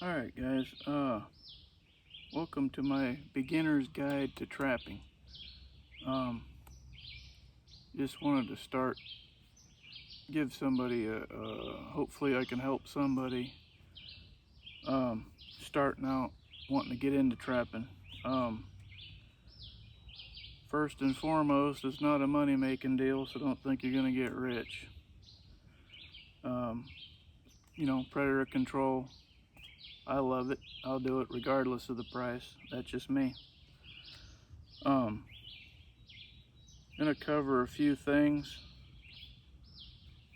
Alright guys, welcome to my beginner's guide to trapping. Um, just wanted to give somebody hopefully I can help somebody starting out, wanting to get into trapping. First and foremost, it's not a money-making deal, so don't think you're gonna get rich. Predator control, I love it. I'll do it regardless of the price. That's just me. Gonna cover a few things.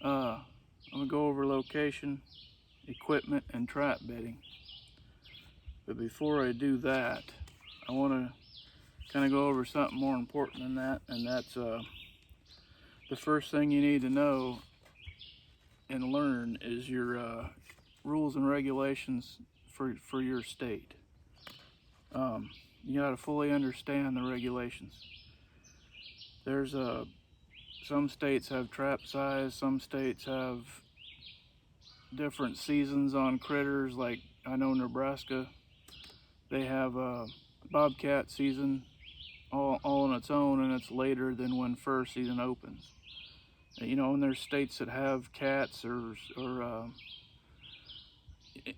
I'm gonna go over location, equipment, and trap bedding. But before I do that, I want to kind of go over something more important than that, and that's the first thing you need to know and learn is your rules and regulations for your state. You got to fully understand the regulations. There's some states have trap size, some states have different seasons on critters. Like I know Nebraska, they have a bobcat season all on its own, and it's later than when fur season opens. And there's states that have cats or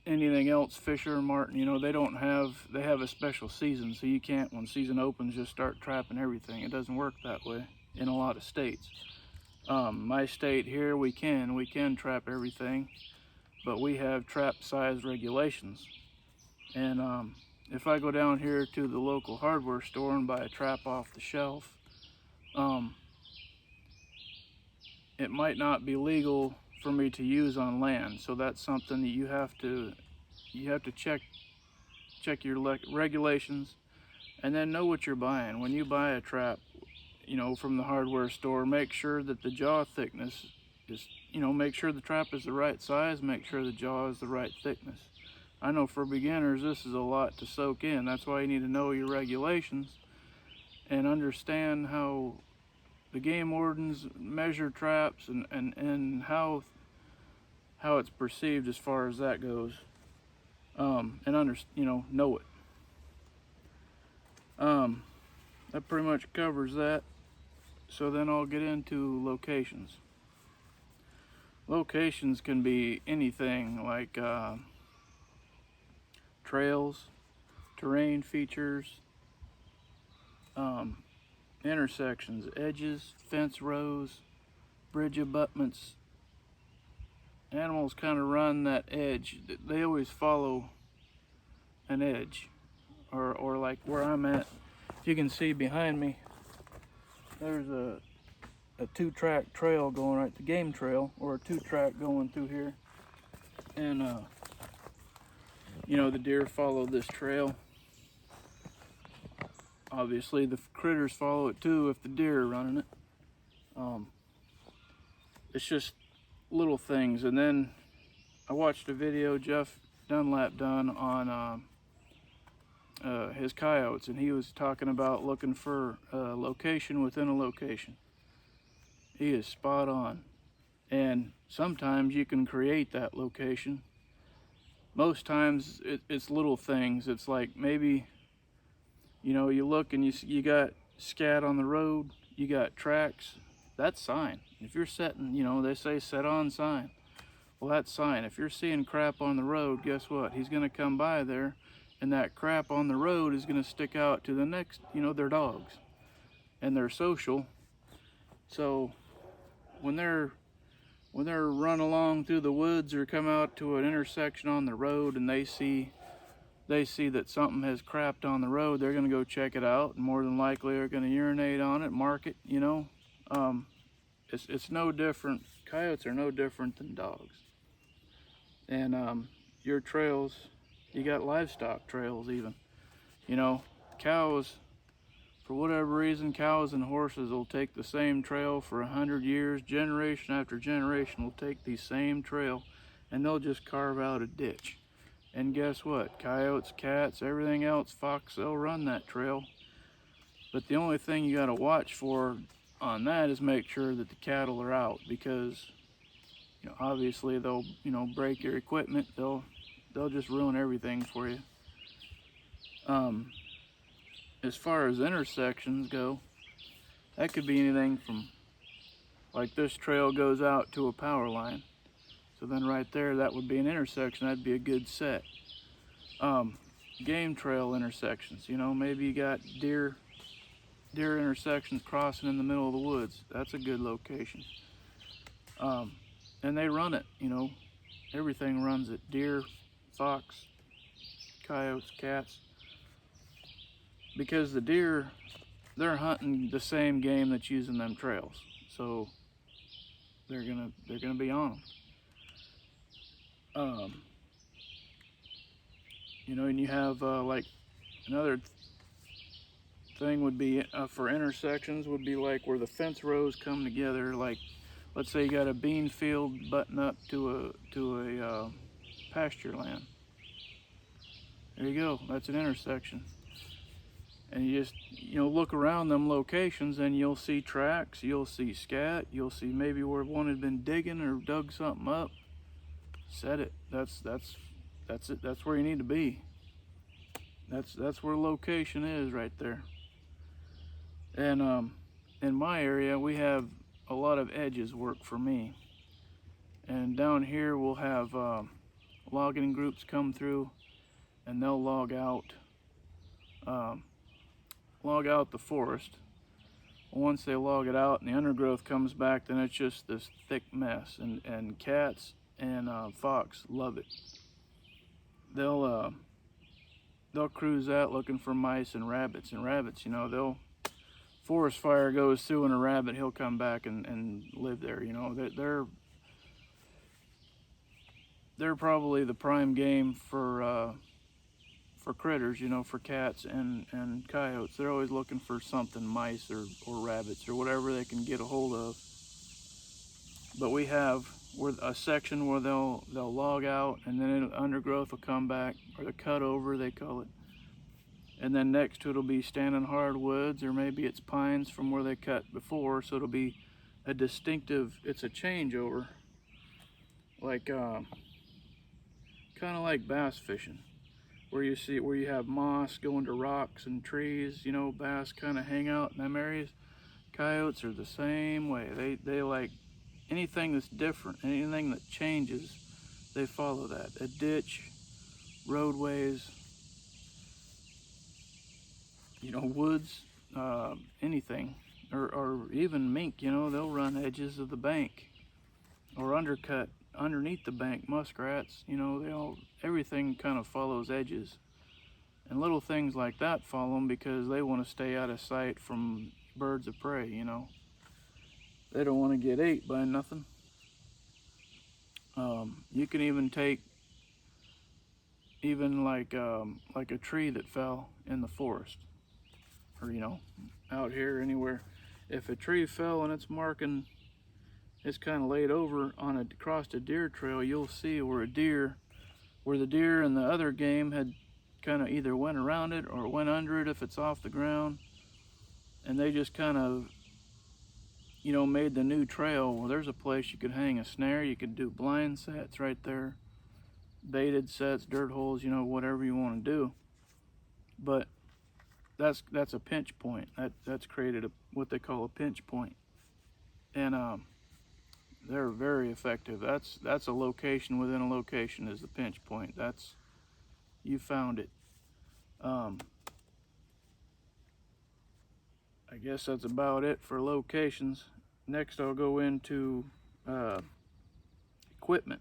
anything else, fisher or martin, they have a special season, so you can't, when season opens, just start trapping everything. It doesn't work that way in a lot of states. My state here, we can trap everything, but we have trap size regulations. And if I go down here to the local hardware store and buy a trap off the shelf, it might not be legal for me to use on land. So that's something that you have to check your regulations, and then know what you're buying. When you buy a trap, from the hardware store, make sure that the jaw thickness is, make sure the trap is the right size, make sure the jaw is the right thickness. I know for beginners, this is a lot to soak in. That's why you need to know your regulations and understand how the game wardens measure traps and how it's perceived as far as that goes. And know it. That pretty much covers that. So then I'll get into locations. Locations can be anything like trails, terrain features, intersections, edges, fence rows, bridge abutments. Animals kind of run that edge. They always follow an edge, or like where I'm at. If you can see behind me, there's a two-track trail going right, the game trail, or a two-track going through here. And the deer follow this trail. Obviously the critters follow it too if the deer are running it. It's just little things. And then I watched a video Jeff Dunlap done on his coyotes, and he was talking about looking for a location within a location. He is spot on. And sometimes you can create that location. Most times it's little things. It's like maybe, you look and you got scat on the road, you got tracks. That's sign. If you're setting, they say set on sign. Well, that's sign. If you're seeing crap on the road, guess what? He's going to come by there, and that crap on the road is going to stick out to the next, they're dogs, and they're social. So when they're run along through the woods or come out to an intersection on the road and they see that something has crapped on the road, they're going to go check it out, and more than likely they're going to urinate on it, mark it. It's no different. Coyotes are no different than dogs. And your trails, you got livestock trails even. Cows, for whatever reason, cows and horses will take the same trail for 100 years. Generation after generation will take the same trail, and they'll just carve out a ditch. And guess what? Coyotes, cats, everything else, fox, they'll run that trail. But the only thing you got to watch for on that is make sure that the cattle are out, because obviously they'll break your equipment, they'll they'll just ruin everything for you. As far as intersections go, that could be anything from, like this trail goes out to a power line. So then right there, that would be an intersection. That'd be a good set. Game trail intersections, you know, maybe you got deer intersections crossing in the middle of the woods. That's a good location. And they run it, you know, everything runs it. Deer, fox, coyotes, cats. Because the deer, they're hunting the same game that's using them trails. So they're gonna be on them. You know, and you have like another thing would be for intersections would be like where the fence rows come together. Like, let's say you got a bean field button up to a pasture land. There you go. That's an intersection. And you just, you know, look around them locations and you'll see tracks, you'll see scat, you'll see maybe where one had been digging or dug something up. Set it. That's it. That's where you need to be. That's where location is right there. And in my area we have a lot of edges work for me. And down here we'll have logging groups come through and they'll log out the forest. Once they log it out and the undergrowth comes back, then it's just this thick mess. And cats and fox love it. They'll cruise out looking for mice and rabbits. And rabbits, you know, forest fire goes through and a rabbit, he'll come back and live there. You know, they're probably the prime game for critters, you know, for cats and coyotes. They're always looking for something, mice or rabbits or whatever they can get a hold of. But we have a section where they'll log out, and then undergrowth will come back, or the cut over they call it. And then next to it'll be standing hardwoods, or maybe it's pines from where they cut before, so it'll be a distinctive, it's a changeover. Like kind of like bass fishing, where you have moss going to rocks and trees, you know, bass kind of hang out in them areas. Coyotes are the same way. They like anything that's different, anything that changes, they follow that. A ditch, roadways, you know, woods, anything, or even mink, you know, they'll run edges of the bank or undercut underneath the bank. Muskrats, you know, everything kind of follows edges, and little things like that follow them because they want to stay out of sight from birds of prey. You know, they don't want to get ate by nothing. You can even take like a tree that fell in the forest, or you know, out here anywhere. If a tree fell and it's marking, it's kind of laid over across a deer trail, you'll see where the deer and the other game had kind of either went around it or went under it if it's off the ground, and they just kind of, you know, made the new trail. Well, there's a place you could hang a snare, you could do blind sets right there, baited sets, dirt holes, you know, whatever you want to do. But that's a pinch point. That's created what they call a pinch point, and they're very effective. That's a location within a location is the pinch point. You found it. I guess that's about it for locations. Next I'll go into equipment.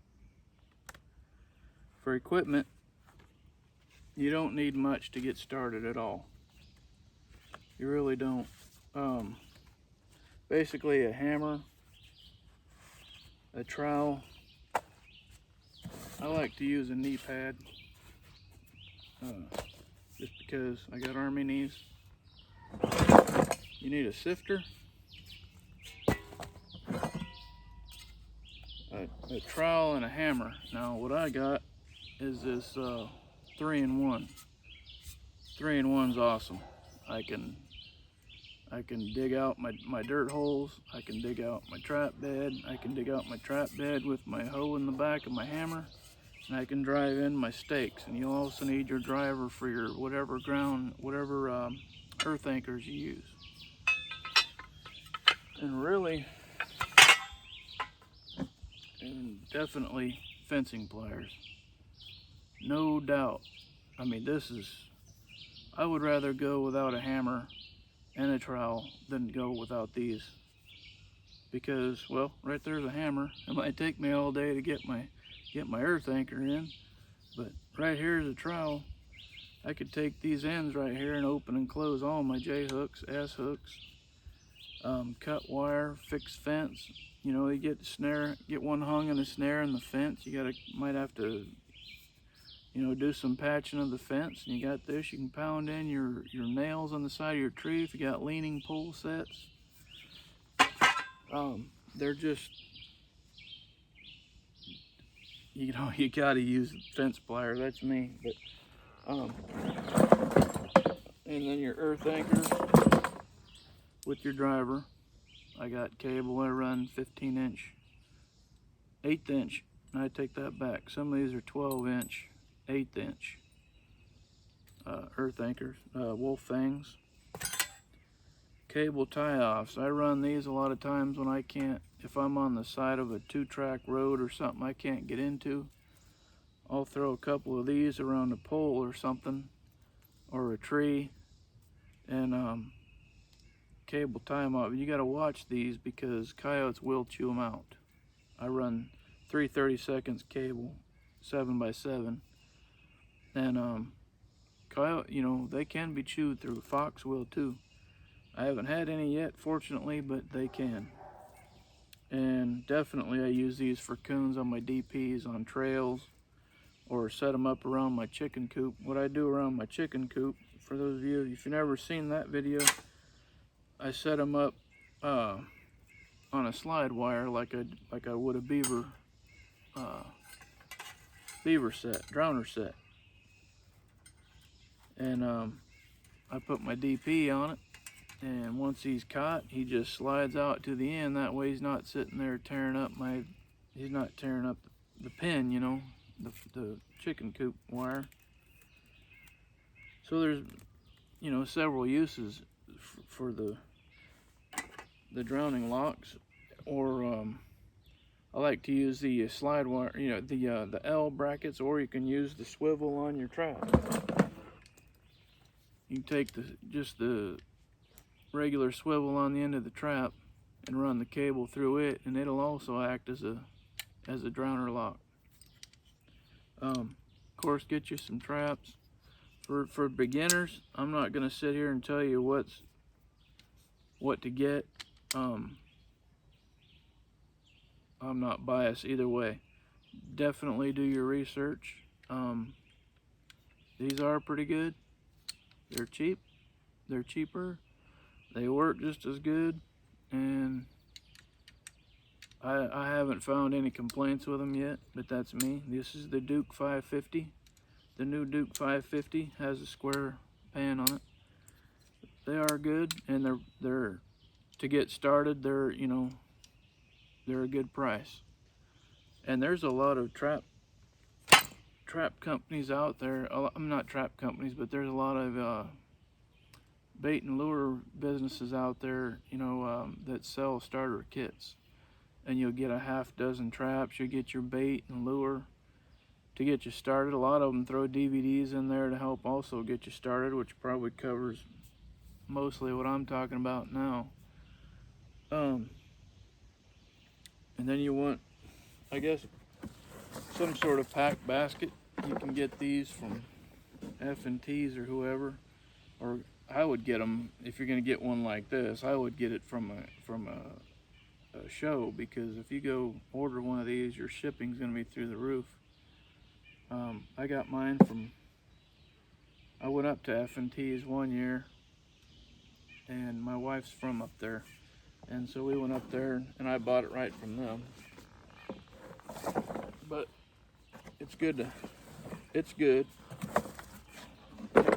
For equipment, you don't need much to get started at all. You really don't. Basically a hammer, a trowel. I like to use a knee pad just because I got army knees. You need a sifter, a trowel, and a hammer. Now what I got is this 3-in-1. 3-in-1's awesome. I can dig out my dirt holes, I can dig out my trap bed, I can dig out my trap bed with my hoe in the back of my hammer, and I can drive in my stakes. And you'll also need your driver for your whatever earth anchors you use. And really, and definitely fencing pliers. No doubt. I mean, I would rather go without a hammer and a trowel than go without these. Because, well, right there's a hammer. It might take me all day to get my earth anchor in, but right here is a trowel. I could take these ends right here and open and close all my J hooks, S hooks, cut wire, fix fence. You know, you get one hung in a snare in the fence. Might have to, you know, do some patching of the fence. And you got this. You can pound in your nails on the side of your tree if you got leaning pole sets. They're just, you know, you gotta use fence pliers. That's me. But and then your earth anchors with your driver. I got cable. I run 15-inch, 1/8 inch. I take that back. Some of these are 12-inch, 1/8 inch earth anchors, wolf fangs. Cable tie-offs. I run these a lot of times when I can't, if I'm on the side of a 2-track road or something I can't get into, I'll throw a couple of these around a pole or something, or a tree, and cable tie them off. You got to watch these because coyotes will chew them out. I run 3 30-second cable, 7x7, and coyote, you know, they can be chewed through. Fox will too. I haven't had any yet, fortunately, but they can. And definitely I use these for coons on my DPs on trails, or set them up around my chicken coop. What I do around my chicken coop, for those of you, if you've never seen that video, I set them up on a slide wire like I would a beaver set, drowner set. And I put my DP on it, and once he's caught, he just slides out to the end. That way he's not sitting there tearing up the pin, you know, the chicken coop wire. So there's, you know, several uses for the drowning locks. Or I like to use the slide wire, you know, the L brackets, or you can use the swivel on your trap. You can take just the regular swivel on the end of the trap and run the cable through it, and it'll also act as a drowner lock. Of course, get you some traps. For beginners, I'm not going to sit here and tell you what to get. I'm not biased either way. Definitely do your research. These are pretty good. They're cheap. They're cheaper. They work just as good, and I haven't found any complaints with them yet, but that's me. This is the Duke 550. The new Duke 550 has a square pan on it. They are good, and they're to get started. They're, you know, they're a good price. And there's a lot of trap companies out there. I'm not trap companies, but there's a lot of bait and lure businesses out there, you know, that sell starter kits. And you'll get a half dozen traps. You'll get your bait and lure to get you started. A lot of them throw DVDs in there to help also get you started, which probably covers mostly what I'm talking about now. And then you want, I guess, some sort of pack basket. You can get these from F&T's or whoever, or I would get them, if you're going to get one like this, I would get it from a show, because if you go order one of these, your shipping's going to be through the roof. I got mine I went up to F&T's one year, and my wife's from up there, and so we went up there and I bought it right from them. But it's good. It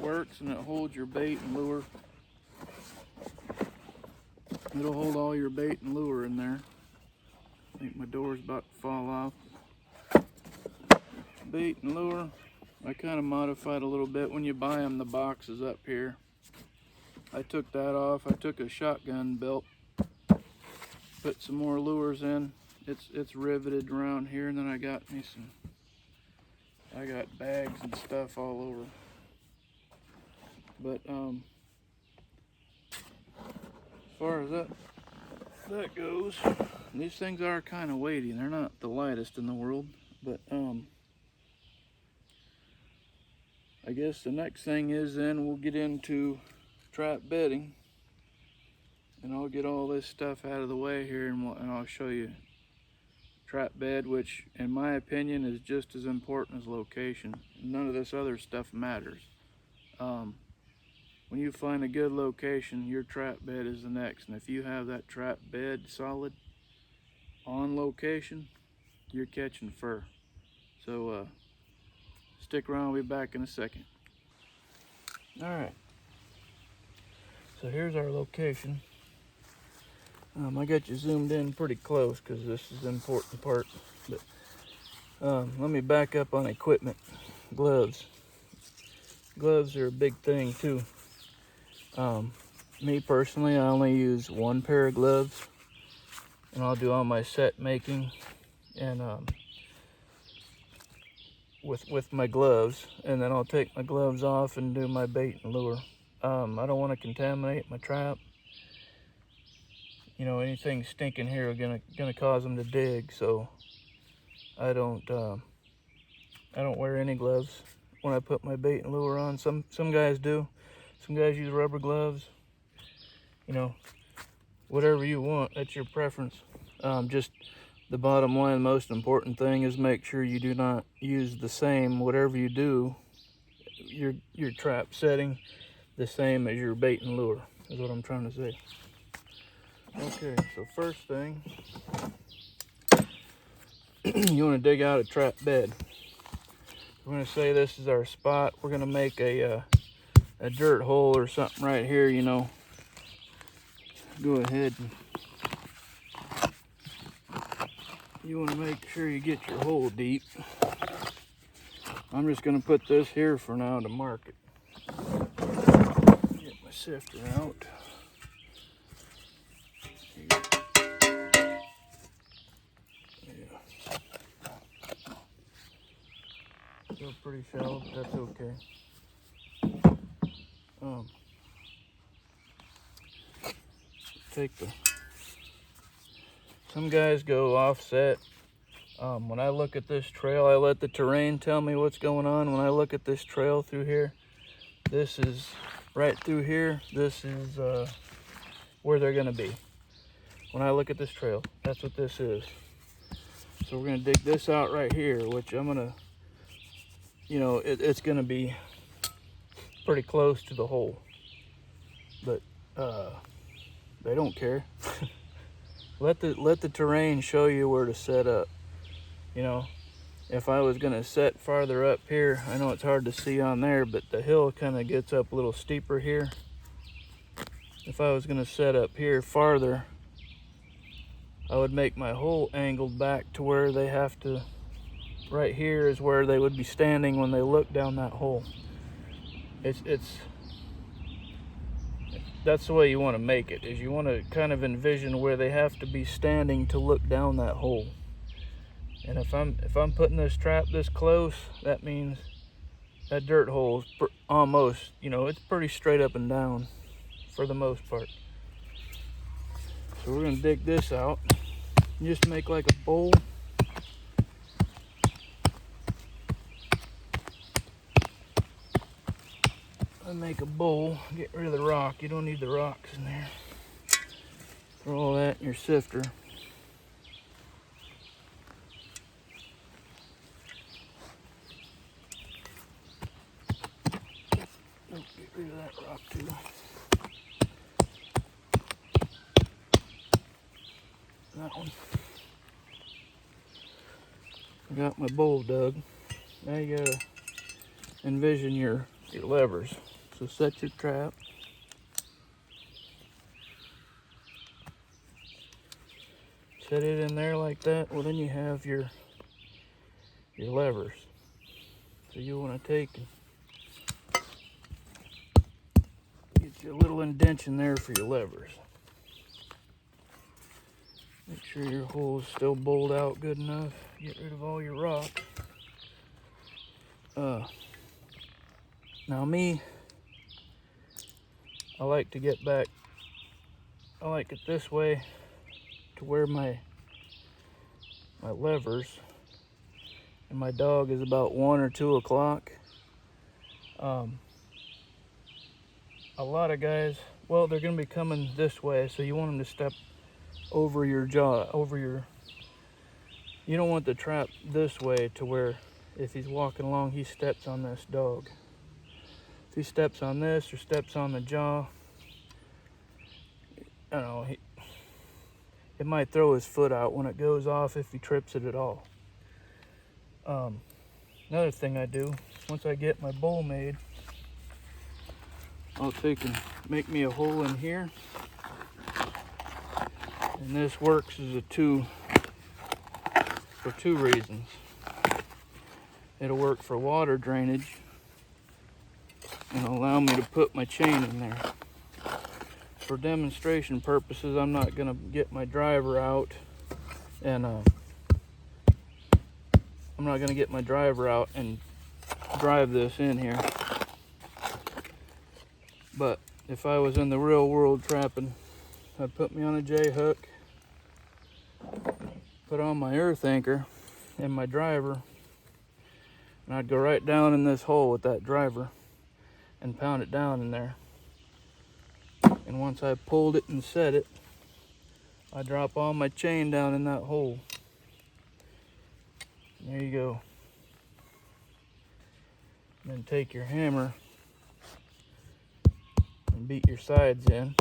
works, and it holds your bait and lure. It'll hold all your bait and lure in there. I think my door's about to fall off. bait and lure, I kind of modified a little bit. When you buy them, the box is up here. I took that off. I took a shotgun belt, put some more lures in. It's riveted around here, and then I got bags and stuff all over. But as far as that goes, these things are kind of weighty. They're not the lightest in the world, but I guess the next thing is then we'll get into trap bedding, and I'll get all this stuff out of the way here, and I'll show you trap bed, which in my opinion is just as important as location. None of this other stuff matters. When you find a good location, your trap bed is the next, and if you have that trap bed solid on location, you're catching fur. So stick around, I'll be back in a second. All right, so here's our location. I got you zoomed in pretty close because this is the important part. But let me back up on equipment. Gloves. Gloves are a big thing too. Me personally, I only use one pair of gloves, and I'll do all my set making and with my gloves, and then I'll take my gloves off and do my bait and lure. I don't want to contaminate my trap. You know, anything stinking here are gonna cause them to dig, so I don't wear any gloves when I put my bait and lure on. Some guys do. Some guys use rubber gloves. You know, whatever you want, that's your preference. Just the bottom line, the most important thing is make sure you do not use the same, whatever you do, your trap setting the same as your bait and lure, is what I'm trying to say. Okay, so first thing, you want to dig out a trap bed. We're going to say this is our spot. We're going to make a dirt hole or something right here, you know. Go ahead and you want to make sure you get your hole deep. I'm just going to put this here for now to mark it. Get my sifter out. Still pretty shallow, but that's okay. Some guys go offset. When I look at this trail, I let the terrain tell me what's going on. When I look at this trail through here, this is right through here. This is where they're gonna be. When I look at this trail, that's what this is. So we're gonna dig this out right here, which I'm gonna, you know, it's gonna be pretty close to the hole, but they don't care. Let the terrain show you where to set up. You know, if I was gonna set farther up here, I know it's hard to see on there, but the hill kind of gets up a little steeper here. If I was gonna set up here farther, I would make my hole angled back to where they have to. Right here is where they would be standing when they look down that hole. That's the way you want to make it, is you want to kind of envision where they have to be standing to look down that hole. And if I'm putting this trap this close, that means that dirt hole is almost, you know, it's pretty straight up and down for the most part. So we're going to dig this out. Just make like a bowl. Make a bowl, get rid of the rock. You don't need the rocks in there. Throw all that in your sifter. Oh, get rid of that rock too. That one. I got my bowl dug. Now you gotta envision your levers. So set your trap. Set it in there like that. Well, then you have your levers. So you want to take and get you a little indention there for your levers. Make sure your hole is still bowled out good enough. Get rid of all your rock. Now me, I like to get back, I like it this way to where my levers and my dog is about 1 or 2 o'clock. A lot of guys, well, they're going to be coming this way, so you want them to step over your jaw, you don't want the trap this way to where if he's walking along, he steps on this dog. If he steps on this or steps on the jaw, I don't know, it might throw his foot out when it goes off if he trips it at all. Another thing I do, once I get my bowl made, I'll take and make me a hole in here. And this works as for two reasons. It'll work for water drainage and allow me to put my chain in there. For demonstration purposes, I'm not going to get my driver out and drive this in here. But if I was in the real world trapping, I'd put me on a J hook, put on my earth anchor and my driver, and I'd go right down in this hole with that driver and pound it down in there. And once I pulled it and set it, I drop all my chain down in that hole. There you go. And then take your hammer and beat your sides in.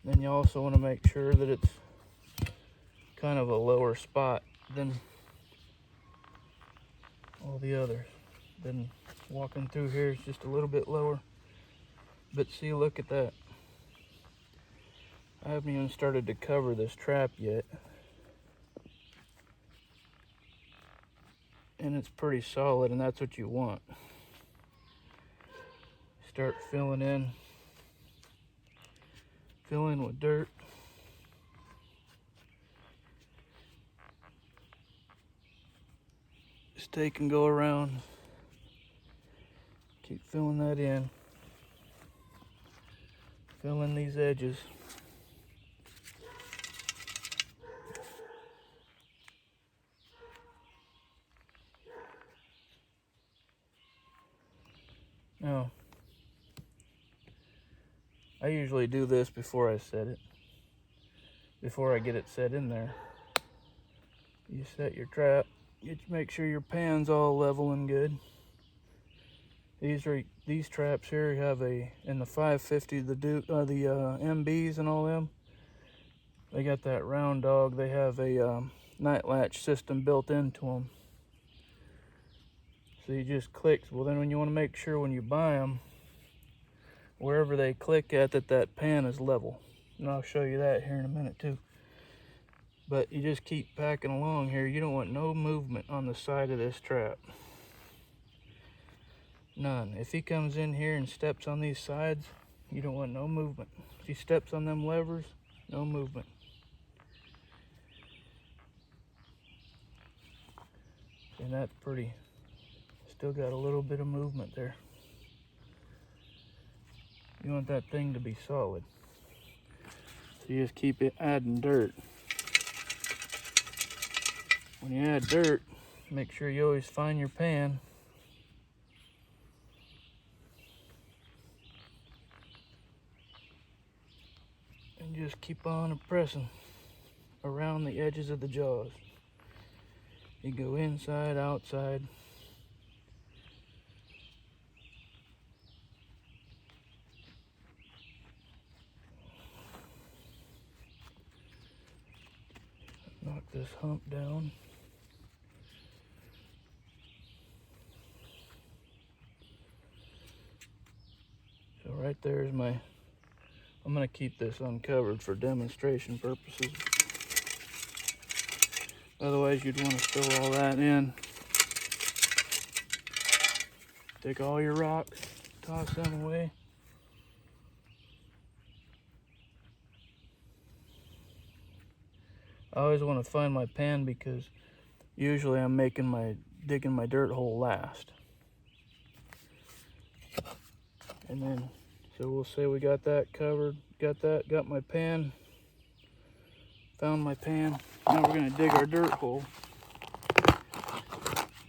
Then you also want to make sure that it's kind of a lower spot than all the others. Then walking through here is just a little bit lower. But see, look at that. I haven't even started to cover this trap yet. And it's pretty solid, and that's what you want. Start filling in with dirt. Just take and go around. Keep filling that in. Fill in these edges. Now, I usually do this before I set it. Before I get it set in there. You set your trap. Make sure your pan's all level and good. These traps here have in the 550, the MBs and all them. They got that round dog. They have a night latch system built into them. So you just click. Well, then when you want to make sure when you buy them, wherever they click at, that pan is level. And I'll show you that here in a minute too. But you just keep packing along here. You don't want no movement on the side of this trap. None. If he comes in here and steps on these sides, you don't want no movement. If he steps on them levers, no movement. And that's pretty. Still got a little bit of movement there. You want that thing to be solid. So you just keep adding dirt. When you add dirt, make sure you always find your pan. And just keep on pressing around the edges of the jaws. You go inside, outside. Knock this hump down. So right there is my I'm gonna keep this uncovered for demonstration purposes. Otherwise, you'd want to fill all that in. Take all your rocks, toss them away. I always want to find my pan because usually I'm digging my dirt hole last. And then, so we'll say we got that covered, got my pan, found my pan. Now we're gonna dig our dirt hole.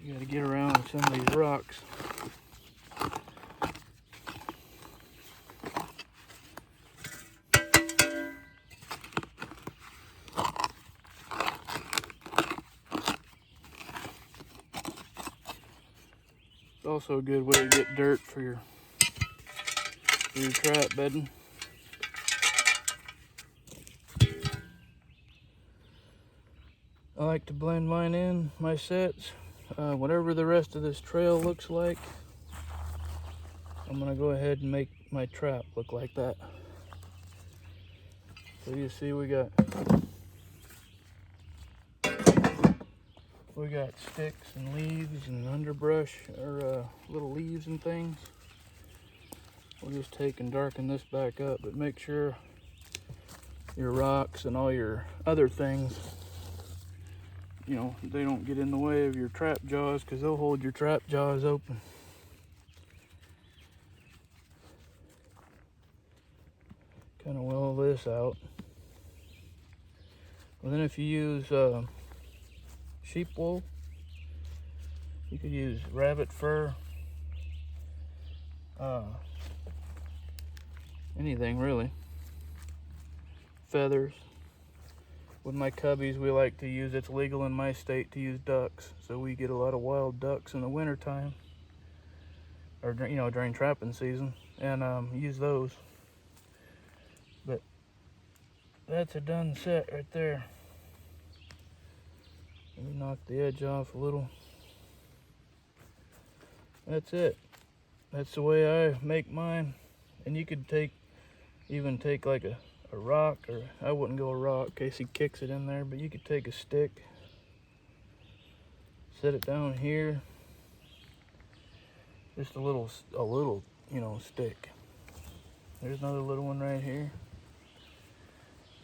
You gotta get around some of these rocks. It's also a good way to get dirt for your trap bedding. I like to blend mine in, my sets. Whatever the rest of this trail looks like, I'm gonna go ahead and make my trap look like that. So you see we got sticks and leaves and underbrush, or little leaves and things. We'll just take and darken this back up, but make sure your rocks and all your other things, you know, they don't get in the way of your trap jaws, because they'll hold your trap jaws open. Kind of well this out. And then if you use sheep wool, you could use rabbit fur, anything really, feathers. With my cubbies, we like to use, it's legal in my state to use ducks, so we get a lot of wild ducks in the winter time, or you know, during trapping season, and use those. But that's a done set right there. Let me knock the edge off a little. That's it. That's the way I make mine. And you could even take like a rock, or I wouldn't go a rock in case he kicks it in there, but you could take a stick, set it down here, just a little, you know, stick. There's another little one right here.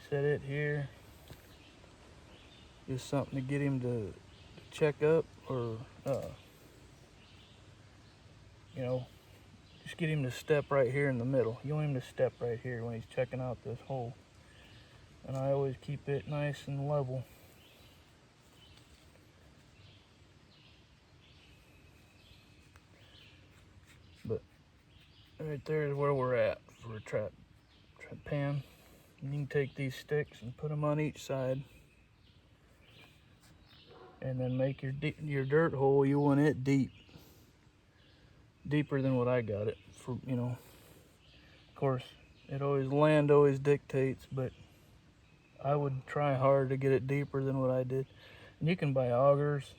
Set it here. Just something to get him to check up, or you know, just get him to step right here in the middle. You want him to step right here when he's checking out this hole. And I always keep it nice and level. But right there is where we're at for a trap pan. You can take these sticks and put them on each side, and then make your dirt hole. You want it deeper than what I got it for, you know. Of course, land always dictates, but I would try hard to get it deeper than what I did. And you can buy augers.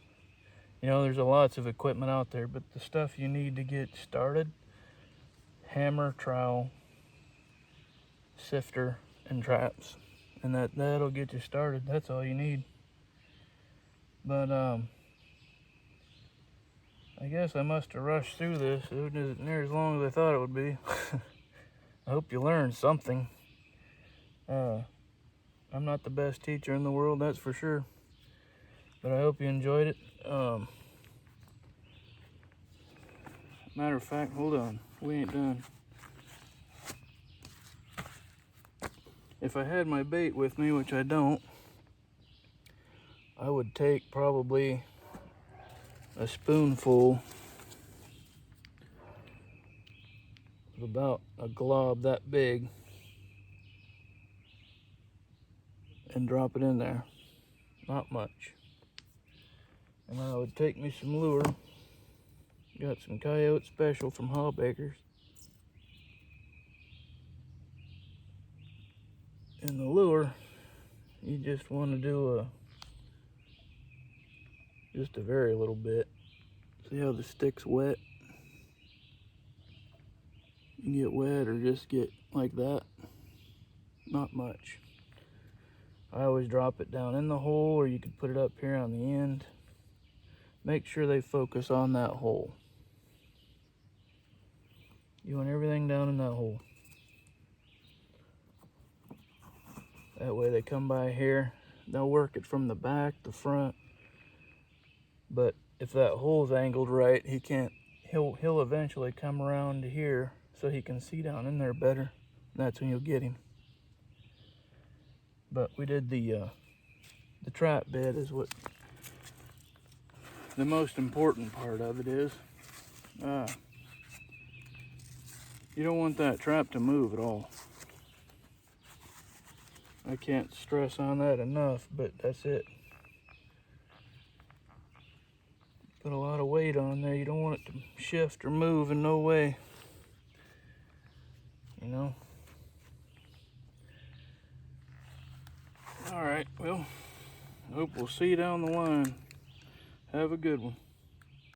You know, there's lots of equipment out there, but the stuff you need to get started: hammer, trowel, sifter, and traps. And that'll get you started. That's all you need. But I guess I must have rushed through this. It wasn't near as long as I thought it would be. I hope you learned something. I'm not the best teacher in the world, that's for sure. But I hope you enjoyed it. Matter of fact, hold on. We ain't done. If I had my bait with me, which I don't, I would take probably a spoonful of about a glob that big and drop it in there. Not much. And I would take me some lure. Got some Coyote Special from Hawbakers. And the lure, you just want to do just a very little bit. See how the stick's wet? You get wet or just get like that. not much. I always drop it down in the hole, or you could put it up here on the end. Make sure they focus on that hole. You want everything down in that hole. That way they come by here, they'll work it from the back, the front. But if that hole's angled right, he'll eventually come around to here so he can see down in there better. That's when you'll get him. But we did the trap bed is what the most important part of it is. You don't want that trap to move at all. I can't stress on that enough, but that's it. Put a lot of weight on there. You don't want it to shift or move in no way. You know? All right, well, I hope we'll see you down the line. Have a good one.